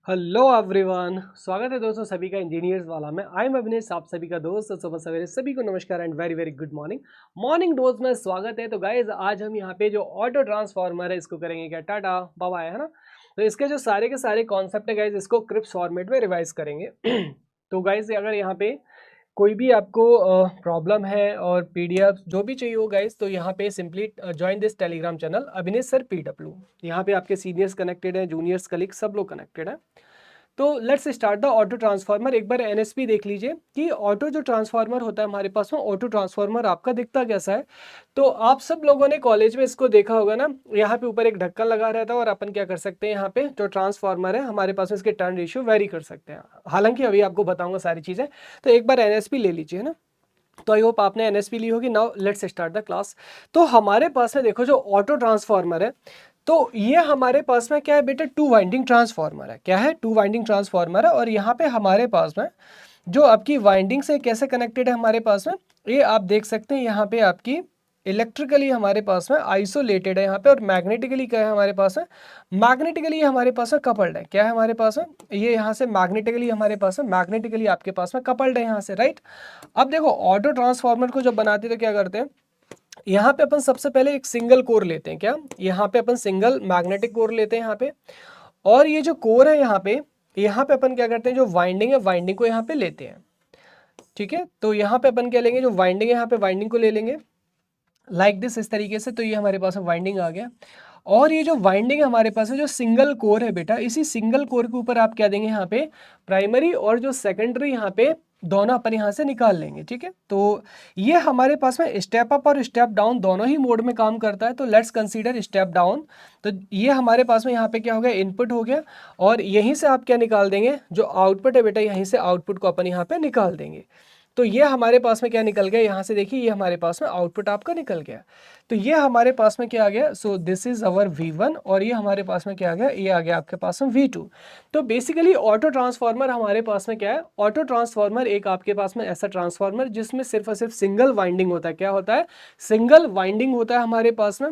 Hello everyone, स्वागत है दोस्तों सभी का इंजीनियर्स वाला में। आई एम अविनेश, आप सभी का दोस्त। सुबह सवेरे सभी को नमस्कार and very very good morning. Morning dose में स्वागत है। तो गाइज आज हम यहाँ पे जो ऑटो ट्रांसफार्मर है इसको करेंगे क्या, टाटा बाय बाय, है ना। तो इसके जो सारे के सारे कॉन्सेप्ट है गाइज, इसको क्रिप्स फॉर्मेट में रिवाइज करेंगे। तो गाइज अगर यहाँ पे कोई भी आपको प्रॉब्लम है और पीडीएफ जो भी चाहिए हो गाइस, तो यहाँ पे simply join this Telegram channel Avinesh sir PW. यहाँ पे आपके सीनियर्स कनेक्टेड हैं, जूनियर्स कलीग सब लोग कनेक्टेड हैं। तो let's start the auto transformer. एक बार एनएसपी देख लीजिए कि ऑटो जो ट्रांसफार्मर होता है हमारे पास में, ऑटो ट्रांसफार्मर आपका दिखता कैसा है। तो आप सब लोगों ने कॉलेज में इसको देखा होगा ना, यहाँ पे ऊपर एक ढक्कन लगा रहता है और अपन क्या कर सकते हैं, यहाँ पे जो ट्रांसफार्मर है हमारे पास में इसके टर्न रेशियो वेरी कर सकते हैं। हालांकि अभी आपको बताऊंगा सारी चीज़ें। तो एक बार एनएसपी ले लीजिए ना। तो आई होप आपने एनएसपी ली होगी। Now let's start the class. तो हमारे पास में देखो जो ऑटो ट्रांसफार्मर है, तो ये हमारे पास में क्या है बेटा, टू वाइंडिंग ट्रांसफार्मर है। क्या है? टू वाइंडिंग ट्रांसफार्मर है। और यहाँ पे हमारे पास में जो आपकी वाइंडिंग से कैसे कनेक्टेड है हमारे पास में, ये आप देख सकते हैं। यहाँ पे आपकी इलेक्ट्रिकली हमारे पास में आइसोलेटेड है यहाँ पे, और मैग्नेटिकली क्या है हमारे पास में, मैग्नेटिकली हमारे पास में कपल्ड है। क्या है हमारे पास में, ये यहाँ से मैग्नेटिकली हमारे पास में, मैग्नेटिकली आपके पास में कपल्ड है यहाँ से, राइट। अब देखो ऑटो ट्रांसफार्मर को जब बनाते तो क्या करते हैं, यहाँ पे अपन सबसे पहले एक सिंगल कोर लेते हैं। क्या? यहाँ पे अपन सिंगल मैग्नेटिक कोर लेते हैं यहाँ पे। और ये जो कोर है यहाँ पे अपन क्या करते हैं, जो वाइंडिंग है वाइंडिंग को यहाँ पे लेते हैं। ठीक है, तो यहाँ पे अपन क्या लेंगे, जो वाइंडिंग है यहाँ पे वाइंडिंग को ले लेंगे लाइक दिस, इस तरीके से। तो ये हमारे पास वाइंडिंग आ गया। और ये जो वाइंडिंग है हमारे पास है, जो सिंगल कोर है बेटा, इसी सिंगल कोर के ऊपर आप क्या देंगे यहाँ पे, प्राइमरी और जो सेकेंडरी यहाँ पे दोनों अपन यहाँ से निकाल लेंगे। ठीक है, तो ये हमारे पास में स्टेप अप और स्टेप डाउन दोनों ही मोड में काम करता है। तो लेट्स कंसीडर स्टेप डाउन। तो ये हमारे पास में यहाँ पे क्या हो गया, इनपुट हो गया। और यहीं से आप क्या निकाल देंगे, जो आउटपुट है बेटा, यहीं से आउटपुट को अपन यहाँ पे निकाल देंगे। तो ये हमारे पास में क्या निकल गया, यहाँ से देखिए ये हमारे पास में आउटपुट आपका निकल गया। तो ये हमारे पास में क्या आ गया, so this is our V1। और ये हमारे पास में क्या आ गया, ये आ गया आपके पास में V2। तो बेसिकली ऑटो ट्रांसफार्मर हमारे पास में क्या है, ऑटो ट्रांसफार्मर एक आपके पास में ऐसा ट्रांसफार्मर जिसमें सिर्फ और सिर्फ सिंगल वाइंडिंग होता है। क्या होता है? सिंगल वाइंडिंग होता है हमारे पास में,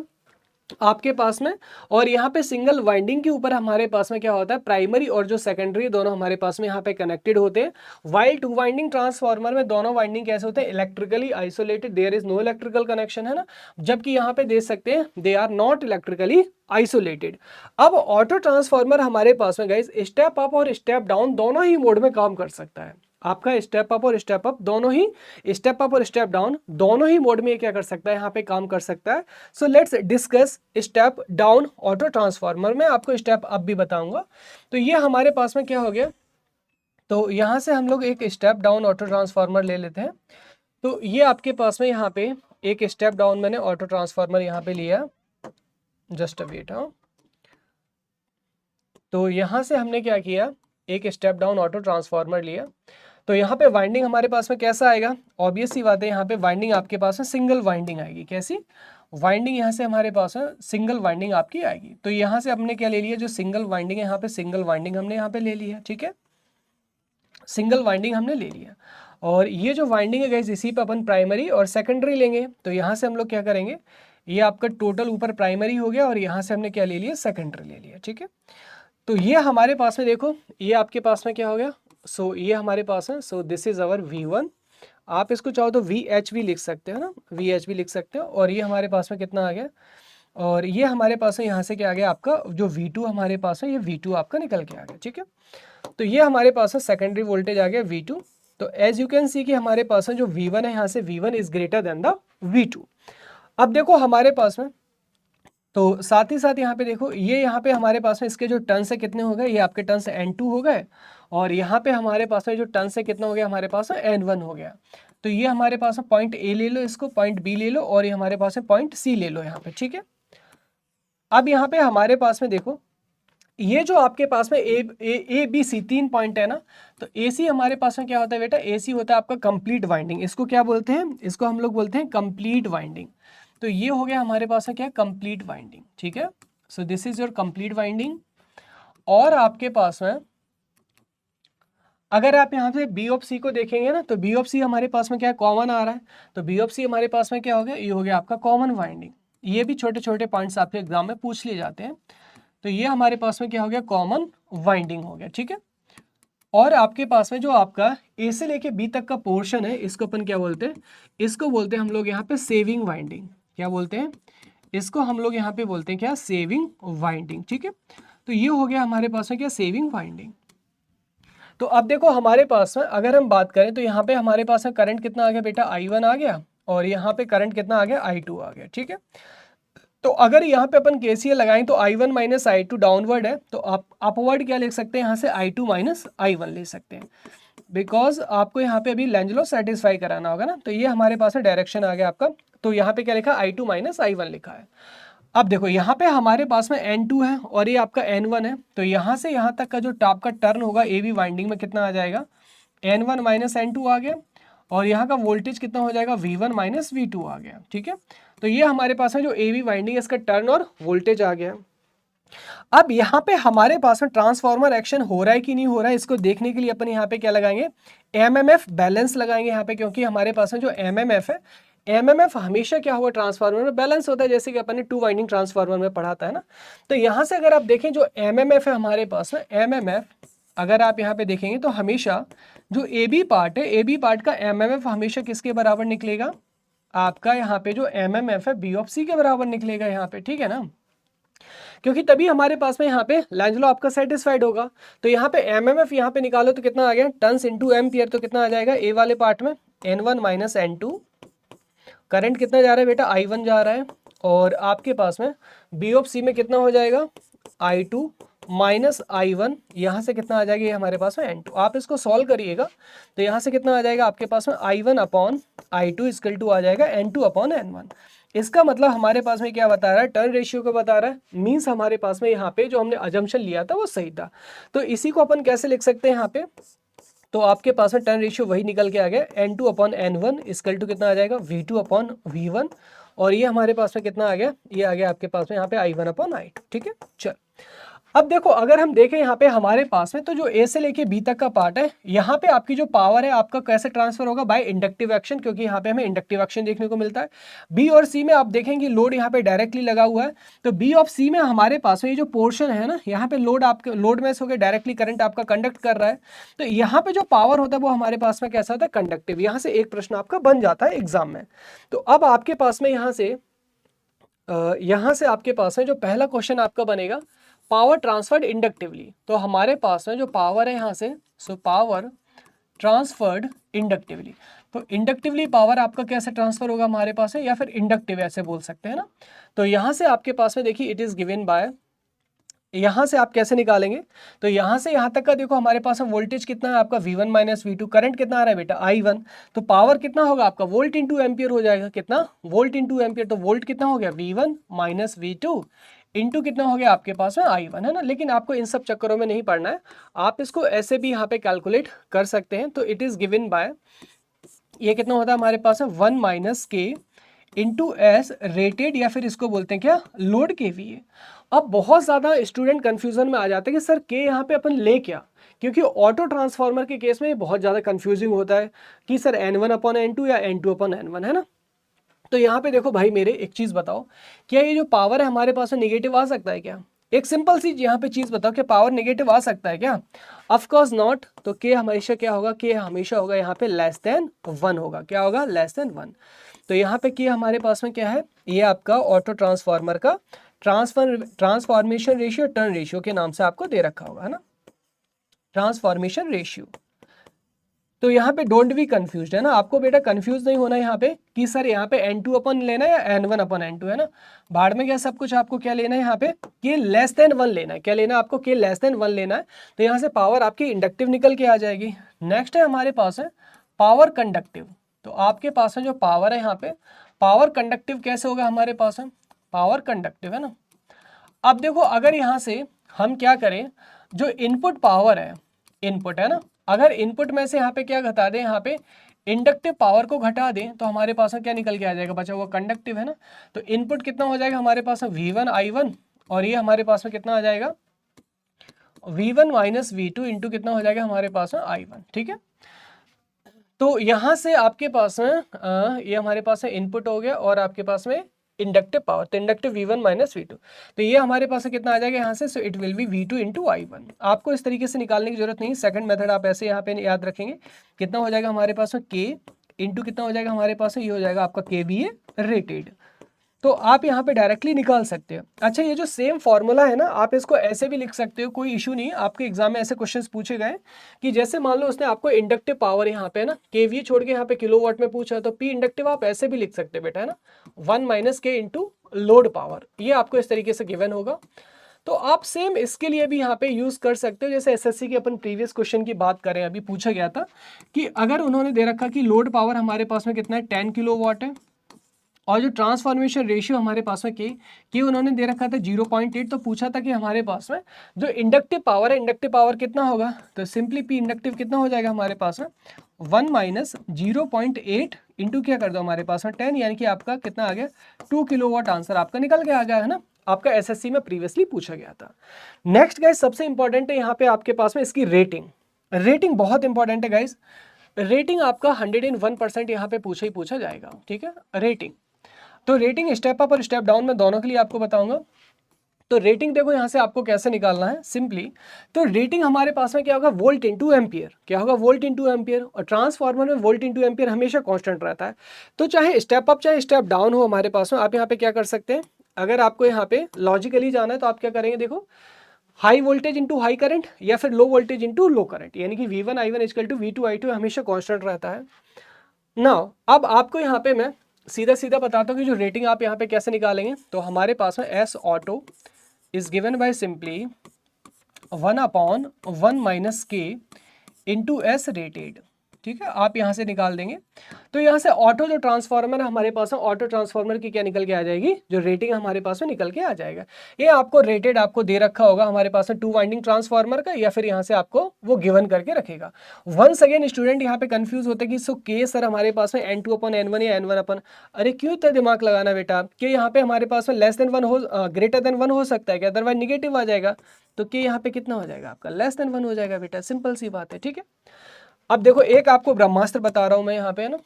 आपके पास में। और यहाँ पे सिंगल वाइंडिंग के ऊपर हमारे पास में क्या होता है, प्राइमरी और जो सेकेंडरी दोनों हमारे पास में यहाँ पे कनेक्टेड होते हैं। वाइल टू वाइंडिंग ट्रांसफार्मर में दोनों वाइंडिंग कैसे होते हैं, electrically isolated, there is no electrical connection, है ना। जबकि यहाँ पे देख सकते हैं they are not electrically isolated. अब ऑटो ट्रांसफार्मर हमारे पास में गाइस स्टेप अप और स्टेप डाउन दोनों ही मोड में काम कर सकता है। आपका स्टेप अप और स्टेप अप दोनों ही, स्टेप अप और स्टेप डाउन दोनों ही मोड में ये क्या कर सकता है, यहाँ पे काम कर सकता है। So let's discuss step down auto transformer में, आपको स्टेप अप भी बताऊंगा। तो ये हमारे पास में क्या हो गया, तो यहाँ से हम लोग एक स्टेप डाउन ऑटो ट्रांसफार्मर ले लेते हैं। तो ये आपके पास में यहाँ पे एक स्टेप डाउन मैंने ऑटो ट्रांसफार्मर यहाँ पे लिया, जस्ट अ वेट। हाँ, तो यहाँ से हमने क्या किया, एक स्टेप डाउन ऑटो ट्रांसफार्मर लिया। तो यहाँ पे वाइंडिंग हमारे पास में कैसा आएगा, ऑब्वियस सी बात है, यहाँ पे वाइंडिंग आपके पास में सिंगल वाइंडिंग आएगी। कैसी वाइंडिंग, यहाँ से हमारे पास में सिंगल वाइंडिंग आपकी आएगी। तो यहाँ से हमने क्या ले लिया, जो सिंगल वाइंडिंग है यहाँ पे, सिंगल वाइंडिंग हमने यहाँ पे ले लिया। ठीक है, सिंगल वाइंडिंग हमने ले लिया। और ये जो वाइंडिंग है गाइस, इसी पे अपन प्राइमरी और सेकेंडरी लेंगे। तो यहाँ से हम लोग क्या करेंगे, ये आपका टोटल ऊपर प्राइमरी हो गया और यहाँ से हमने क्या ले लिया, सेकेंडरी ले लिया। ठीक है, तो ये हमारे पास में देखो, ये आपके पास में क्या हो गया, सो ये हमारे पास है, so this is our V1। आप इसको चाहो तो VH भी लिख सकते हो ना, VH भी लिख सकते हो। और ये हमारे पास में कितना आ गया, और ये हमारे पास में यहाँ से क्या आ गया, आपका जो V2 हमारे पास है, ये V2 आपका निकल के आ गया। ठीक है, तो ये हमारे पास में सेकेंडरी वोल्टेज आ गया V2। तो एज यू कैन सी कि हमारे पास में जो V1 है, यहाँ से V1 is greater than the V2। अब देखो हमारे पास में, तो साथ ही साथ यहाँ पे देखो, ये यहाँ पे हमारे पास में इसके जो टर्न्स है कितने हो गए, ये आपके टर्न्स N2 हो गए। और यहाँ पे हमारे पास में जो टर्न्स है कितना हो गया, हमारे पास में N1 हो गया। तो ये हमारे पास में पॉइंट A ले लो, इसको पॉइंट B ले लो, और ये हमारे पास में पॉइंट C ले लो यहाँ पे। ठीक है, अब यहाँ पे हमारे पास में देखो, ये जो आपके पास में ए बी सी तीन पॉइंट है ना, तो ए सी हमारे पास में क्या होता है बेटा, ए सी होता है आपका कंप्लीट वाइंडिंग। इसको क्या बोलते हैं, इसको हम लोग बोलते हैं कंप्लीट वाइंडिंग। तो ये हो गया हमारे पास में क्या, कंप्लीट वाइंडिंग। ठीक है, so this is your complete winding. और आपके पास में अगर आप यहाँ से बी ऑफ सी को देखेंगे ना, तो बी ऑफ सी हमारे पास में क्या कॉमन आ रहा है। तो बी ऑफ सी हमारे पास में क्या हो गया, ये हो गया आपका कॉमन वाइंडिंग। ये भी छोटे छोटे पॉइंट्स आपके एग्जाम में पूछ लिए जाते हैं। तो ये हमारे पास में क्या हो गया, कॉमन वाइंडिंग हो गया, ठीक है। और आपके पास में जो आपका ए से लेके बी तक का पोर्शन है, इसको अपन क्या बोलते हैं, इसको बोलते हैं हम लोग यहाँ पे सेविंग वाइंडिंग। क्या बोलते हैं, इसको हम लोग यहाँ पे बोलते हैं क्या, सेविंग वाइंडिंग, ठीक है। तो ये हो गया हमारे पास में क्या, सेविंग वाइंडिंग। तो अब देखो हमारे पास में अगर हम बात करें तो यहाँ पे हमारे पास में करंट कितना आ गया बेटा, I1 आ गया, और यहाँ पे करंट कितना आ गया, I2 आ गया, ठीक है। तो अगर यहाँ पे अपन KCL लगाएं तो I1 माइनस I2 डाउनवर्ड है, तो आप अपवर्ड क्या लिख सकते हैं, यहाँ से I2 माइनस I1 ले सकते हैं, बिकॉज आपको यहाँ पे अभी लेंज लॉ सेटिस्फाई कराना होगा ना। तो ये हमारे पास में डायरेक्शन आ गया आपका। तो यहाँ पे क्या लिखा, I2 माइनस I1 लिखा है। अब देखो यहाँ पे हमारे पास में N2 है और ये आपका N1 है, तो यहाँ से यहाँ तक का जो टॉप का टर्न होगा AB वाइंडिंग में कितना आ जाएगा, N1 माइनस N2 आ गया, और यहाँ का वोल्टेज कितना हो जाएगा, V1 माइनस V2 आ गया, ठीक है। तो ये हमारे पास में जो AB वाइंडिंग है इसका टर्न और वोल्टेज आ गया। अब यहाँ पे हमारे पास में ट्रांसफॉर्मर एक्शन हो रहा है कि नहीं हो रहा है, इसको देखने के लिए अपन यहाँ पे क्या लगाएंगे, MMF बैलेंस लगाएंगे यहाँ पे, क्योंकि हमारे पास में जो MMF है, MMF हमेशा क्या होगा, ट्रांसफार्मर में बैलेंस होता है, जैसे कि अपन ने 2 वाइंडिंग ट्रांसफार्मर में पढ़ा था, है ना। तो यहाँ से अगर आप देखें जो MMF है हमारे पास में, MMF अगर आप यहाँ पे देखेंगे तो हमेशा जो AB पार्ट है, AB पार्ट का MMF हमेशा किसके बराबर निकलेगा, आपका यहाँ पे जो MMF है B ऑफ C के बराबर निकलेगा यहाँ पे, ठीक है ना। क्योंकि तभी हमारे पास में यहाँ पे लेंज लॉ आपका सेटिस्फाइड होगा। तो यहाँ पे MMF यहाँ पे निकालो तो कितना आ गया, टर्न्स इनटू एम्पियर, तो कितना आ जाएगा ए वाले पार्ट में N1 माइनस N2। करंट कितना जा रहा है बेटा, I1 जा रहा है, और आपके पास में B ऑफ C में कितना हो जाएगा, I2 माइनस I1, यहाँ से कितना आ जाएगा, ये हमारे पास में N2। आप इसको सॉल्व करिएगा तो यहाँ से कितना आ जाएगा आपके पास में, I1 upon I2 equal to आ जाएगा N2 अपॉन N1। इसका मतलब हमारे पास में क्या बता रहा है, टर्न रेशियो को बता रहा है, मीन्स हमारे पास में यहाँ पे जो हमने अजम्पशन लिया था वो सही था। तो इसी को अपन कैसे लिख सकते हैं यहाँ पे, तो आपके पास में टर्न रेशियो वही निकल के आ गया, N2 upon N1 equal to कितना आ जाएगा, V2 अपॉन V1, और ये हमारे पास में कितना आ गया, ये आ गया आपके पास में यहाँ पे I1 अपॉन I2, ठीक है। चल अब देखो अगर हम देखें यहाँ पे हमारे पास में तो जो ए से लेके बी तक का पार्ट है, यहाँ पे आपकी जो पावर है आपका कैसे ट्रांसफर होगा, बाय इंडक्टिव एक्शन, क्योंकि यहाँ पे हमें इंडक्टिव एक्शन देखने को मिलता है। बी और सी में आप देखेंगे लोड यहाँ पे डायरेक्टली लगा हुआ है, तो बी ऑफ सी में हमारे पास में ये जो पोर्शन है ना, यहाँ पे लोड आपके लोड में से होकर डायरेक्टली करंट आपका कंडक्ट कर रहा है, तो यहाँ पे जो पावर होता है वो हमारे पास में कैसा होता है, कंडक्टिव। यहाँ से एक प्रश्न आपका बन जाता है एग्जाम में। तो अब आपके पास में यहाँ से आपके पास में जो पहला क्वेश्चन आपका बनेगा, पावर ट्रांसफर्ड इंडक्टिवली। तो हमारे पास में जो पावर है यहाँ से, सो पावर ट्रांसफर्ड इंडक्टिवली, तो इंडक्टिवली पावर आपका कैसे ट्रांसफर होगा हमारे पास है, या फिर इंडक्टिव ऐसे बोल सकते हैं ना। तो यहाँ से आपके पास में देखिए इट इज गिवन बाय, यहाँ से आप कैसे निकालेंगे, तो यहाँ से यहाँ तक का देखो हमारे पास में वोल्टेज कितना है आपका, V1 माइनस V2, करंट कितना आ रहा है बेटा, I1, तो पावर कितना होगा आपका, वोल्ट इंटू एम्पियर हो जाएगा, कितना, वोल्ट इंटू एम्पियर, तो वोल्ट कितना हो गया, V1 माइनस V2 इंटू कितना हो गया आपके पास में I1, है ना। लेकिन आपको इन सब चक्करों में नहीं पढ़ना है, आप इसको ऐसे भी यहाँ पे कैलकुलेट कर सकते हैं। तो इट इज गिवन बाय, ये कितना होता है हमारे पास है 1 माइनस के इंटू एस रेटेड, या फिर इसको बोलते हैं क्या, लोड KVA। अब बहुत ज़्यादा स्टूडेंट कंफ्यूजन में आ जाते हैं कि सर के यहाँ पे अपन ले क्या, क्योंकि ऑटो ट्रांसफार्मर के केस में बहुत ज़्यादा कंफ्यूजिंग होता है कि सर N1 अपॉन N2 या N2 अपॉन N1, है ना। तो यहाँ पे देखो भाई मेरे एक चीज़ बताओ, क्या ये जो पावर है हमारे पास में निगेटिव आ सकता है क्या, एक सिंपल सी यहाँ पे चीज़ बताओ, क्या पावर नेगेटिव आ सकता है क्या, ऑफ कोर्स नॉट। तो के हमेशा क्या होगा, के हमेशा होगा यहाँ पे लेस देन 1 होगा, क्या होगा, लेस देन 1। तो यहाँ पे के हमारे पास में क्या है, ये आपका ऑटो ट्रांसफार्मर का ट्रांसफॉर्मेशन रेशियो टर्न रेशियो के नाम से आपको दे रखा होगा, है ना, ट्रांसफॉर्मेशन रेशियो। तो यहाँ पे डोंट बी कंफ्यूज, है ना, आपको बेटा कंफ्यूज नहीं होना यहाँ पे कि सर यहाँ पे N2 अपन लेना है या N1 अपन N2, है ना, भाड़ में क्या सब कुछ, आपको क्या लेना है यहाँ पे, के लेस देन 1 लेना है, क्या लेना है आपको, के लेस देन 1 लेना है। तो यहाँ से पावर आपकी इंडक्टिव निकल के आ जाएगी। नेक्स्ट है हमारे पास है पावर कंडक्टिव। तो आपके पास में जो पावर है यहाँ पे, पावर कंडक्टिव कैसे होगा हमारे पास है, पावर कंडक्टिव, है ना। अब देखो अगर यहाँ से हम क्या करें, जो इनपुट पावर है, इनपुट है ना, अगर इनपुट में से यहाँ पे क्या घटा दें, यहाँ पे इंडक्टिव पावर को घटा दें, तो हमारे पास में क्या निकल के आ जाएगा, बचा हुआ कंडक्टिव, है ना। तो इनपुट कितना हो जाएगा हमारे पास में V1 I1, और ये हमारे पास में कितना आ जाएगा, V1 माइनस V2 इंटू कितना हो जाएगा हमारे पास में I1, ठीक है। तो यहाँ से आपके पास में ये हमारे पास में इनपुट हो गया, और आपके पास में इंडक्टिव पावर, तो इंडक्टिव V1 माइनस V2, तो ये हमारे पास कितना आ जाएगा यहाँ से, so it will be V2 into I1। आपको इस तरीके से निकालने की जरूरत नहीं, सेकंड मेथड आप ऐसे यहाँ पे याद रखेंगे, कितना हो जाएगा हमारे पास में K इंटू कितना हो जाएगा हमारे पास में, ये हो जाएगा आपका KVA रेटेड। तो आप यहाँ पे डायरेक्टली निकाल सकते हो। अच्छा, ये जो सेम फॉर्मूला है ना, आप इसको ऐसे भी लिख सकते हो, कोई इशू नहीं। आपके एग्जाम में ऐसे क्वेश्चंस पूछे गए कि जैसे मान लो उसने आपको इंडक्टिव पावर यहाँ पे है ना केवीए छोड़ के यहाँ पे किलोवाट में पूछा, तो पी इंडक्टिव आप ऐसे भी लिख सकते हो बेटा, है ना, 1 माइनस के इंटू लोड पावर, ये आपको इस तरीके से गिवन होगा। तो आप सेम इसके लिए भी यहाँ पे यूज कर सकते हो। जैसे एसएससी के अपन प्रीवियस क्वेश्चन की बात करें, अभी पूछा गया था कि अगर उन्होंने दे रखा कि लोड पावर हमारे पास में कितना है 10 किलोवाट है, और जो ट्रांसफॉर्मेशन रेशियो हमारे पास में के उन्होंने दे रखा था 0.8, तो पूछा था कि हमारे पास में जो इंडक्टिव पावर है, इंडक्टिव पावर कितना होगा, तो सिंपली पी इंडक्टिव कितना हो जाएगा हमारे पास में 1 माइनस 0.8 इंटू क्या कर दो हमारे पास में 10, यानी कि आपका कितना आ गया 2 किलोवाट। आंसर आपका निकल के आ गया है ना, आपका एसएससी में प्रीवियसली पूछा गया था। नेक्स्ट गाइस, सबसे इंपॉर्टेंट है यहाँ पे आपके पास में इसकी रेटिंग। रेटिंग बहुत इंपॉर्टेंट है गाइस, रेटिंग आपका 101% यहाँ पे पूछा ही पूछा जाएगा, ठीक है। रेटिंग, तो रेटिंग स्टेप अप और स्टेप डाउन में दोनों के लिए आपको बताऊंगा। तो रेटिंग देखो यहाँ से आपको कैसे निकालना है सिंपली, तो रेटिंग हमारे पास में क्या होगा, वोल्ट इंटू एम्पियर, क्या होगा वोल्ट इंटू एम्पियर, और ट्रांसफार्मर में वोल्ट इंटू एम्पियर हमेशा कांस्टेंट रहता है। तो चाहे स्टेप अप चाहे स्टेप डाउन हो हमारे पास में, आप यहाँ पे क्या कर सकते हैं, अगर आपको यहाँ पे लॉजिकली जाना है तो आप क्या करेंगे, देखो high voltage into high current या फिर लो वोल्टेज इंटू लो करंट, यानी कि V1 I1 equal to V2 I2 हमेशा कांस्टेंट रहता है। नाउ अब आपको यहाँ पे मैं सीधा सीधा बताता हूँ कि जो रेटिंग आप यहाँ पे कैसे निकालेंगे। तो हमारे पास में S auto is given by simply 1/1 minus के इंटू एस रेटेड, ठीक है, आप यहाँ से निकाल देंगे। तो यहाँ से ऑटो जो ट्रांसफार्मर है हमारे पास में, ऑटो ट्रांसफार्मर की क्या निकल के आ जाएगी, जो रेटिंग हमारे पास में निकल के आ जाएगा। ये आपको रेटेड आपको दे रखा होगा हमारे पास में 2 वाइंडिंग ट्रांसफार्मर का, या फिर यहाँ से आपको वो गिवन करके रखेगा। वंस अगेन स्टूडेंट यहाँ पे कंफ्यूज होते कि सो के सर हमारे पास में N2/N1 या N1 अरे क्यों इतना दिमाग लगाना बेटा, कि यहाँ पे हमारे पास में लेस देन 1 हो ग्रेटर देन 1 हो सकता है क्या, अदरवाइज निगेटिव आ जाएगा। तो के यहाँ पे कितना हो जाएगा आपका, लेस देन 1 हो जाएगा बेटा, सिंपल सी बात है, ठीक है। अब देखो एक आपको ब्रह्मास्त्र बता रहा हूं मैं यहाँ पे, है ना,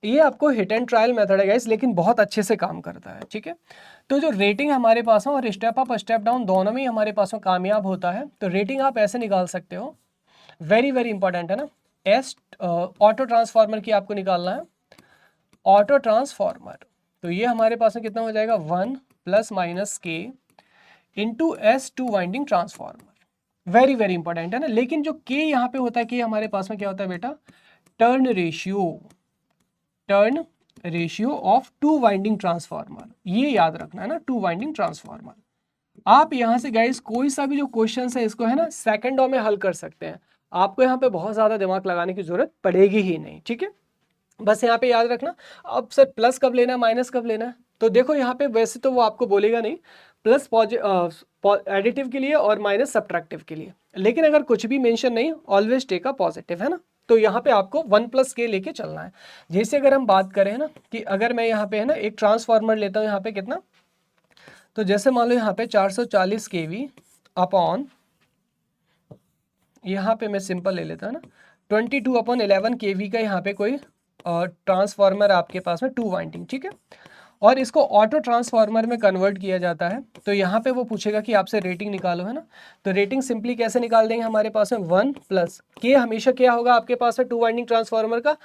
ये आपको हिट एंड ट्रायल मेथड है गाइस, लेकिन बहुत अच्छे से काम करता है, ठीक है। तो जो रेटिंग हमारे पास है और स्टेप अप स्टेप डाउन दोनों में ही हमारे पास में कामयाब होता है। तो रेटिंग आप ऐसे निकाल सकते हो, वेरी वेरी इंपॉर्टेंट है ना, एस ऑटो ट्रांसफार्मर की आपको निकालना है, ऑटो ट्रांसफार्मर। तो ये हमारे पास में कितना हो जाएगा 1 प्लस माइनस के into S2 winding transformer, very very important है ना। लेकिन जो के यहाँ पे होता है, कि हमारे पास में क्या होता है बेटा, turn ratio of 2 winding transformer, ये याद रखना है ना, 2 वाइंडिंग ट्रांसफार्मर। आप यहाँ से गाइस कोई सा भी जो क्वेश्चन है इसको है ना सेकंडों में हल कर सकते हैं, आपको यहाँ पे बहुत ज्यादा दिमाग लगाने की जरूरत पड़ेगी ही नहीं, ठीक है। बस यहाँ पे याद रखना, अब सर प्लस कब लेना है माइनस कब लेना है, तो देखो यहाँ पे वैसे तो वो आपको बोलेगा नहीं, प्लस एडिटिव के लिए और माइनस सब्ट्रैक्टिव के लिए, लेकिन अगर कुछ भी मेंशन नहीं, ऑलवेज टेक अ पॉजिटिव, है ना। तो यहाँ पे आपको 1 प्लस के लेके चलना है। जैसे अगर हम बात करें ना कि अगर मैं यहाँ पे है ना एक ट्रांसफार्मर लेता हूँ यहाँ पे कितना, तो जैसे मान लो यहाँ पे 440 kV अपॉन, यहाँ पे मैं सिंपल ले लेता हूँ ना 22/11 kV का यहाँ पे कोई ट्रांसफार्मर आपके पास में 2 वाइंडिंग, ठीक है, और इसको ऑटो ट्रांसफार्मर में कन्वर्ट किया जाता है। तो यहाँ पे वो पूछेगा कि आपसे रेटिंग निकालो, है ना। तो रेटिंग सिंपली कैसे निकाल देंगे, हमारे पास में 1 प्लस के हमेशा क्या होगा आपके पास में 2 वाइंडिंग ट्रांसफार्मर का,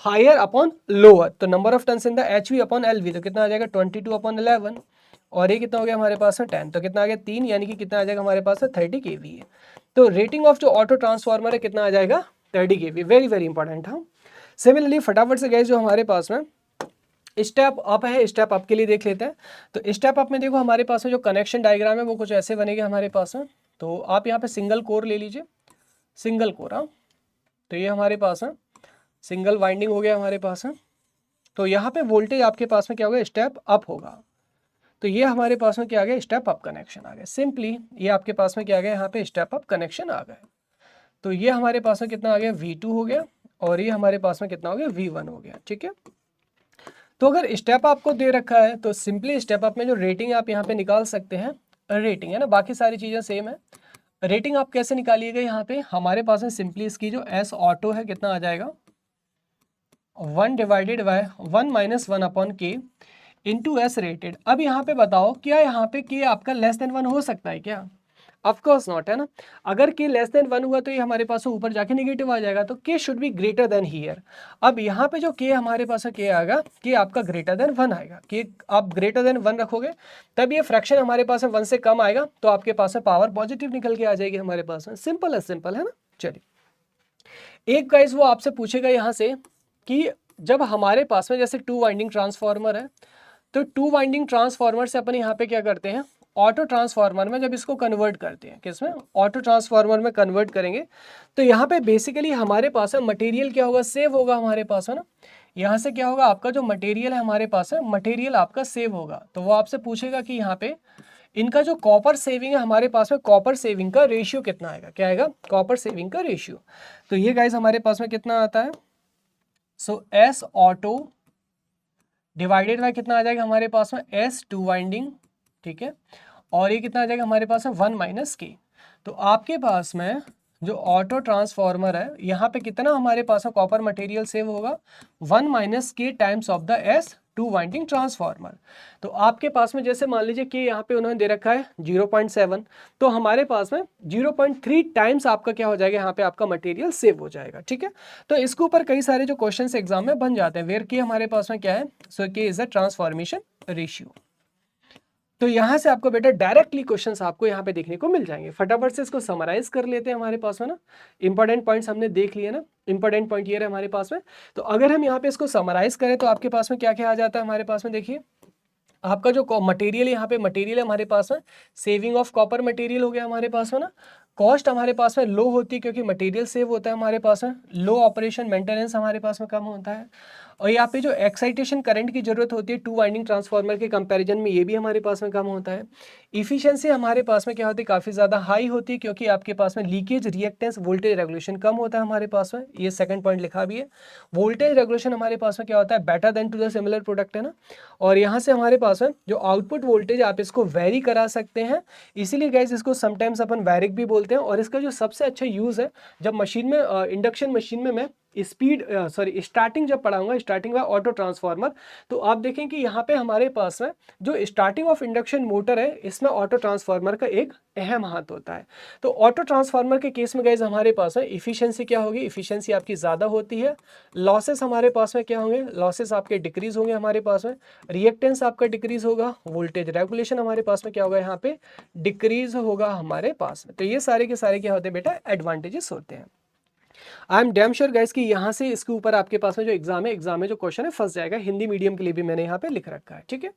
हायर अपॉन लोअर, तो number of turns in the HV upon LV, तो कितना आ जाएगा 22/11, और ये कितना हो गया हमारे पास में 10, तो कितना आ गया 3, यानी कि कितना आ जाएगा हमारे पास में 30 kV है। तो रेटिंग ऑफ जो ऑटो ट्रांसफार्मर है कितना आ जाएगा 30 kV, वेरी वेरी इंपॉर्टेंट। हाँ, सिमिलरली फटाफट से गाइस जो हमारे पास में स्टेप अप है, स्टेप अप के लिए देख लेते हैं। तो स्टेप अप में देखो हमारे पास में जो कनेक्शन डायग्राम है वो कुछ ऐसे बनेगा हमारे पास में। तो आप यहाँ पे सिंगल कोर ले लीजिए, सिंगल कोर, हाँ, तो ये हमारे पास है सिंगल वाइंडिंग हो गया हमारे पास है। तो यहाँ पे वोल्टेज आपके पास में क्या होगा, स्टेप अप होगा। तो ये हमारे पास में क्या आ गया, स्टेप अप कनेक्शन आ गया। सिंपली ये आपके पास में क्या आ गया, यहाँ पे स्टेप अप कनेक्शन आ गया। तो ये हमारे पास में कितना आ गया V2 हो गया, और ये हमारे पास में कितना हो गया V1 हो गया, ठीक है। तो अगर स्टेप आपको दे रखा है तो सिंपली स्टेप अप में जो रेटिंग आप यहाँ पे निकाल सकते हैं, रेटिंग है ना, बाकी सारी चीज़ें सेम है। रेटिंग आप कैसे निकालिएगा, यहाँ पे हमारे पास में सिंपली इसकी जो एस ऑटो है कितना आ जाएगा 1 डिवाइडेड बाय 1 माइनस 1 अपॉन के इंटू एस रेटेड। अब यहाँ पे बताओ क्या यहाँ पे के आपका लेस देन 1 हो सकता है क्या? ऑफ कोर्स नॉट, है ना। अगर के लेस देन 1 हुआ तो ये हमारे पास ऊपर जाके नेगेटिव आ जाएगा, तो के should be greater than here. अब यहाँ पे जो के हमारे पास के आएगा, के आपका ग्रेटर देन 1 आएगा, के आप ग्रेटर देन 1 रखोगे तब ये फ्रैक्शन हमारे पास 1 से कम आएगा, तो आपके पास में पावर पॉजिटिव निकल के आ जाएगी हमारे पास में। सिंपल है ना। चलिए, एक गाइस वो आपसे पूछेगा यहाँ से कि जब हमारे पास में जैसे 2 वाइंडिंग ट्रांसफार्मर है, तो 2 वाइंडिंग ट्रांसफार्मर से अपन यहाँ पे क्या करते हैं, ऑटो ट्रांसफार्मर में जब इसको कन्वर्ट करते हैं, किसमें, ऑटो ट्रांसफार्मर में कन्वर्ट करेंगे, तो यहाँ पे बेसिकली हमारे पास है मटेरियल क्या होगा, सेव होगा हमारे पास, है ना। यहाँ से क्या होगा, आपका जो मटेरियल है हमारे पास है, मटेरियल आपका सेव होगा। तो वो आपसे पूछेगा कि यहाँ पे इनका जो कॉपर सेविंग है हमारे पास में, कॉपर सेविंग का रेशियो कितना आएगा, क्या आएगा, कॉपर सेविंग का रेशियो। तो ये गाइस हमारे पास में कितना आता है, सो एस ऑटो डिवाइडेड बाय कितना आ जाएगा हमारे पास में, एस टू वाइंडिंग, ठीक है, और ये कितना आ जाएगा हमारे पास में 1 माइनस के। तो आपके पास में जो ऑटो ट्रांसफार्मर है यहाँ पे कितना हमारे पास में कॉपर मटेरियल सेव होगा, 1 माइनस के times of the S two winding transformer. तो आपके पास में जैसे मान लीजिए कि यहाँ पे उन्होंने दे रखा है 0.7, तो हमारे पास में 0.3 टाइम्स आपका क्या हो जाएगा, यहाँ पे आपका मटेरियल सेव हो जाएगा, ठीक है। तो इसके ऊपर कई सारे जो क्वेश्चंस एग्जाम में बन जाते हैं, वेयर के हमारे पास में क्या है, सो के इज द ट्रांसफॉर्मेशन रेशियो। तो यहाँ से आपको बेटा डायरेक्टली क्वेश्चंस आपको यहाँ पे देखने को मिल जाएंगे। फटाफट से इसको समराइज कर लेते हैं हमारे पास में ना, इंपॉर्टेंट पॉइंट्स हमने देख लिए ना, इंपॉर्टेंट पॉइंट ये है हमारे पास में। तो अगर हम यहाँ पे इसको समराइज करें तो आपके पास में क्या क्या आ जाता है हमारे पास में, देखिए आपका जो मटेरियल यहाँ पे मटेरियल है हमारे पास में, सेविंग ऑफ कॉपर मटेरियल हो गया हमारे पास में ना, कॉस्ट हमारे पास में लो होती है क्योंकि मटेरियल सेव होता है हमारे पास में, लो ऑपरेशन मेंटेनेंस हमारे पास में कम होता है, और यहाँ पे जो एक्साइटेशन करंट की जरूरत होती है 2 वाइंडिंग ट्रांसफार्मर के कंपैरिजन में, ये भी हमारे पास में कम होता है। इफिशियंसी हमारे पास में क्या होती है, काफ़ी ज़्यादा हाई होती है क्योंकि आपके पास में लीकेज रिएक्टेंस वोल्टेज रेगुलेशन कम होता है हमारे पास में, ये सेकंड पॉइंट लिखा भी है। वोल्टेज रेगुलेशन हमारे पास में क्या होता है, better than to the similar product, है ना। और यहाँ से हमारे पास में जो आउटपुट वोल्टेज आप इसको वेरी करा सकते हैं, इसीलिए गाइस इसको समटाइम्स अपन वैरिक भी बोलते हैं। और इसका जो सबसे अच्छा यूज़ है, जब मशीन में इंडक्शन मशीन में मैं स्टार्टिंग जब पढ़ाऊंगा, स्टार्टिंग में ऑटो ट्रांसफार्मर, तो आप देखें कि यहाँ पे हमारे पास में जो स्टार्टिंग ऑफ इंडक्शन मोटर है, इसमें ऑटो ट्रांसफार्मर का एक अहम हाथ होता है। तो ऑटो ट्रांसफार्मर के केस में गाइस हमारे पास में इफिशियंसी क्या होगी, इफिशियंसी आपकी ज़्यादा होती है। लॉसेस हमारे पास में क्या होंगे, लॉसेस आपके डिक्रीज होंगे हमारे पास में, रिएक्टेंस आपका डिक्रीज होगा, वोल्टेज रेगुलेशन हमारे पास में क्या होगा, यहाँ पे डिक्रीज होगा हमारे पास में। तो ये सारे के सारे क्या होते हैं बेटा, एडवांटेजेस होते हैं। I am damn sure guys कि यहाँ से इसके ऊपर आपके पास में जो एग्जाम में जो क्वेश्चन है फंस जाएगा। हिंदी मीडियम के लिए भी मैंने यहाँ पे लिख रखा है, ठीक है।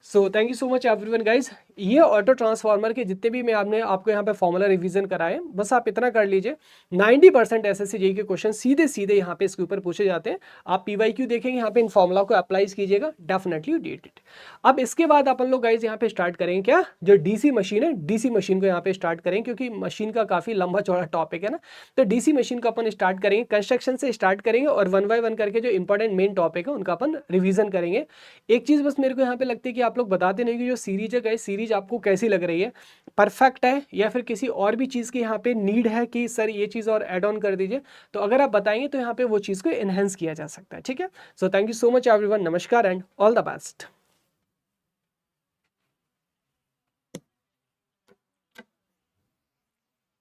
So thank you so much everyone guys. ये ऑटो ट्रांसफार्मर के जितने भी मैं आपको यहाँ पे फॉर्मूला रिवीजन कराए, बस आप इतना कर लीजिए, 90% एसएससी जेईई के क्वेश्चन सीधे सीधे यहाँ पे इसके ऊपर पूछे जाते हैं। आप पीवाईक्यू देखेंगे, यहाँ पे इन फॉर्मूला को अप्लाई कीजिएगा, डेफिनेटली यू डिड इट। अब इसके बाद अपन लोग गाइस यहाँ पे स्टार्ट करेंगे क्या, जो डीसी मशीन है, डीसी मशीन को यहाँ पे स्टार्ट करेंगे क्योंकि मशीन का काफ़ी लंबा चौड़ा टॉपिक है ना। तो डीसी मशीन को अपन स्टार्ट करेंगे, कंस्ट्रक्शन से स्टार्ट करेंगे और 1 बाय 1 करके जो इंपॉर्टेंट मेन टॉपिक है उनका अपन रिवीजन करेंगे। एक चीज़ बस मेरे को यहाँ पे लगती है कि आप लोग बताते नहीं कि जो सीरीज है गाइस, सीरीज आपको कैसी लग रही है, परफेक्ट है या फिर किसी और भी चीज़ की यहाँ पे नीड है कि सर ये चीज़ और ऐड ऑन कर दीजिए। तो अगर आप बताएंगे तो यहाँ पे वो चीज़ को एनहेंस किया जा सकता है, ठीक है। So thank you so much everyone, नमस्कार एंड ऑल द बेस्ट।